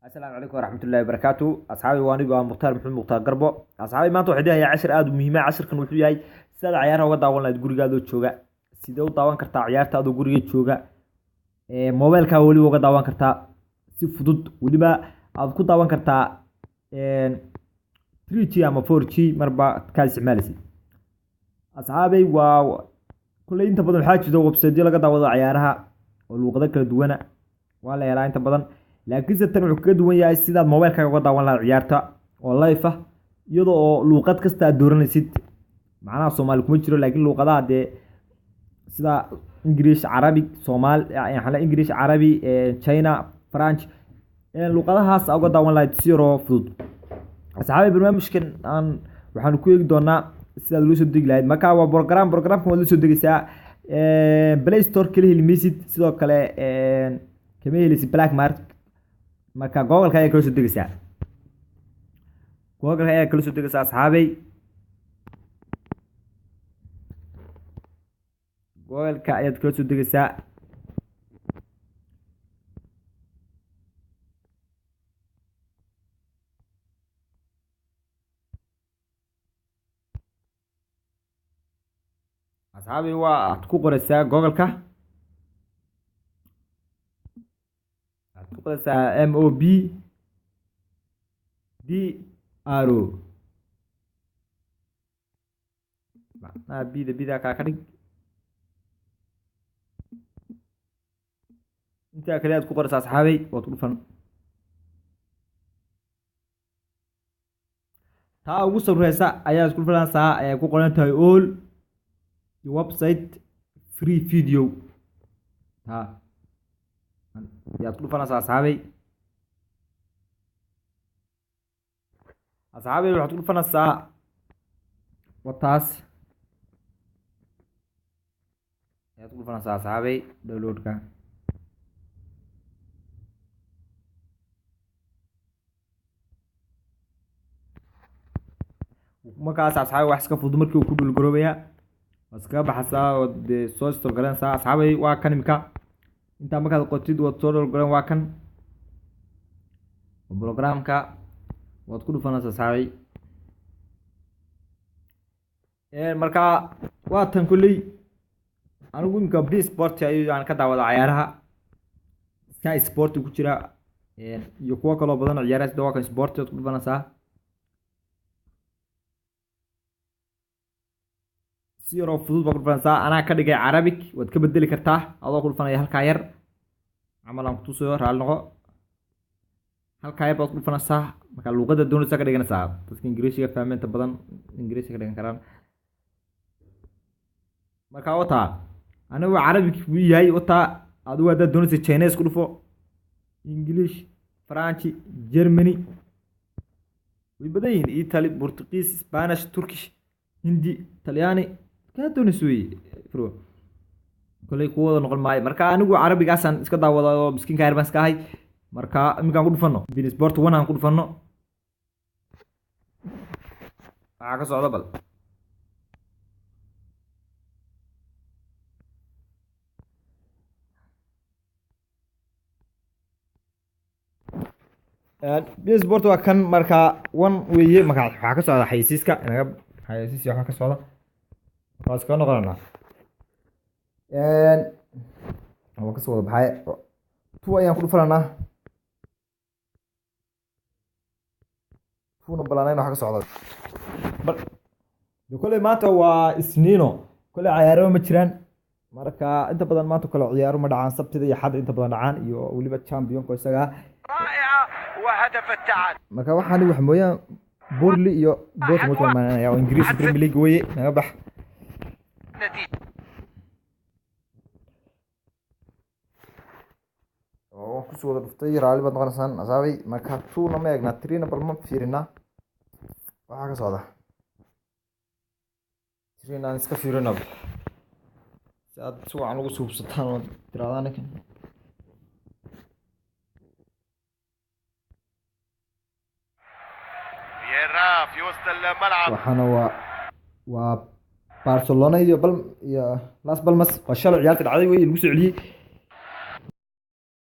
السلام عليكم ورحمة الله وبركاته أصحابي وأنا مختار محمد مختار قربو أصحابي ما توحدي هي 10 آد مهمة 10 كان وحدي هاي سيد عيارها وقت داون لايد قريقا دو تشوغا سيدو داون كرتا عيارتا دو قريقا تشوغا موبايل كا ولي وقت داون كرتا سي فدود ولي با أد كو داون كرتا 3G أما 4G مربا كاس عمالسي أصحابي و كل أنت بدل حاجة دو وبسيدي لقى داون عيارها والوقت كلا دوانا ولا يلا أنت بدل laakiin se tan wuxuu ka duwan yahay sidaad mobilkaaga uga daawan lahayd ciyaarta oo live ah iyadoo oo luuqad kasta aad dooranaysid macnaha Soomaali kuma jiro laakiin luuqadaha de sida English Arabi Soomaali yani English Arabi China French luuqadahaas uga daawan lahayd si yar oo fudud asxaabi barnaamijkan aan waxaan ku eegi doonaa sida loo soo degi lahayd marka waa programka wada soo degaysaa Play Store kaliya helmisid sidoo kale kama helisi Black Market marka Google-ka ayaa kala soo degaysaa asxaabay Google-ka ayaad kala soo degaysaa asxaabay waa aad ku qoraysaa Google-ka MOBDRO macnaha bida kaa ka dhig intaa kale aad ku qoraysaa asxaabay waad ku dhufan taa ugu sarreysa ayaa isku dhufanaysaa ayaa ku qoran tahay all website free video taa yaad ku dhufanaysaa asxaabay waxaad ku dhufanaysaa wataas ayaad ku dhufanaysaa asxaabay downloadka markaas asxaabay wax iska fudud markii uu ku dhulgaroobaya waad iskaga baxaysaa oo dee soo istorgaranaysaa asxaabay waa kan imika inta markaad qotid waad soo dhulgaran waa kan programka waad ku dhufanaysaa asxaabay marka waa tan kulley anigu imika Play Sport ayuu aan ka daawada ciyaaraha Sky Sport ku jira iyo kuwa kale oo badan ciyaaraha sida waa kan Sport waad ku dhufanaysaa si yar oo fudud baad ku dhufanaysaa anaa ka dhigay Arabic waad ka bedeli kartaa adoo ku dhufanaya halka yar عمل عم تصير على النقاط halka ay baad ku dhufanaysaa marka luqadda doonaysa ka dhiganaysaa dadka Ingiriisiga fahmeen inta badan Ingiriisiga ka dhigan karaan marka wata anigu Arabic buu yahay wata adigu hadda doonaysa Chinese ku dhufo English French Germany way badan yihiin Italy Portuguese Spanish Turkish Hindi Talyaani ka doonayso furo kulay kuwada noqon maayo marka anigu Arabigaasan iska daawado oo miskiinka yar baan iska ahay marka iminkaan ku dhufano Play Sport 1 aan ku dhufano waxa ka socda bal Play Sport waa kan marka 1 weeye marka waxa ka socda xayisiiska inaga xayisiis waxa ka socda waas ka noqonaa هو كسر بحاجة تو أيام كل فلنا فون بلانين وحاجة صعدة كل ما تو سنينه كل عياره متران مركا أنت بدل ما تكل عياره مدعان سبت ذي حد أنت بدل عن يو ولي بتشامبيون كويسة رائعة وهدف التعادل مركا واحد وحمويا بورلي يو بوت مطمئن معنا يا إنجليز بريمير ليج وي نبح نتيجة kusoo wada dhuftay raali baad noqonaysan asxaabay marka tuuna ma eegna tirina bal ma fiirina waxa ka socda tirina aan iska fiirina si aad si wacan ugu suubsataan oo tiraadaan kan فييرا في وسط الملعب waxana waa Barcelona iyo Las Palmas waa shalay ciyaarta dhacday way lagu soo celiyay